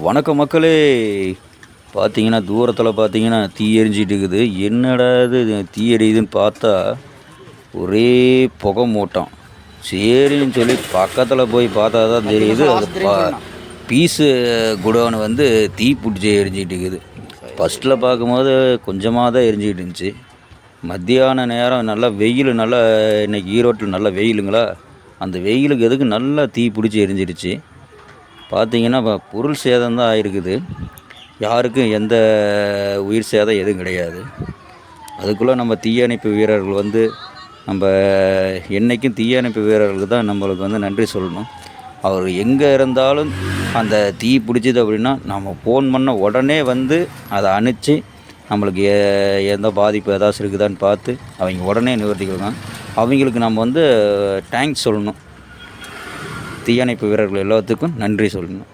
வணக்கம் மக்களே. பார்த்தீங்கன்னா தூரத்தில் பார்த்தீங்கன்னா தீ எரிஞ்சிட்டு இருக்குது. என்னடா இது தீ எரியுதுன்னு பார்த்தா ஒரே புகை மூட்டம். சரின்னு சொல்லி பக்கத்தில் போய் பார்த்தா தான் தெரியுது அது பீஸு குடோன் வந்து தீ பிடிச்சி எரிஞ்சிட்டு இருக்குது. ஃபஸ்ட்டில் பார்க்கும்போது கொஞ்சமாக தான் எரிஞ்சிக்கிட்டு இருந்துச்சு. மத்தியான நேரம் நல்லா வெயில், நல்லா இன்றைக்கி ஈரோட்டில் நல்லா வெயிலுங்களா, அந்த வெயிலுக்கு எதுக்கு நல்லா தீ பிடிச்சி எரிஞ்சிடுச்சு. பார்த்திங்கன்னா பொருள் சேதம் தான் ஆகிருக்குது. யாருக்கும் எந்த உயிர் சேதம் எதுவும் கிடையாது. அதுக்குள்ளே நம்ம தீயணைப்பு வீரர்கள் வந்து நம்ம என்றைக்கும் தீயணைப்பு வீரர்களுக்கு தான் நம்மளுக்கு வந்து நன்றி சொல்லணும். அவர் எங்கே இருந்தாலும் அந்த தீ பிடிச்சிது அப்படின்னா நம்ம ஃபோன் பண்ண உடனே வந்து அதை அணைச்சி நம்மளுக்கு எந்த பாதிப்பு ஏதாச்சும் இருக்குதான்னு பார்த்து அவங்க உடனே நிவர்த்திக்கலாம். அவங்களுக்கு நம்ம வந்து தேங்க்ஸ் சொல்லணும். தீயணைப்பு வீரர்கள் எல்லாத்துக்கும் நன்றி சொல்லணும்.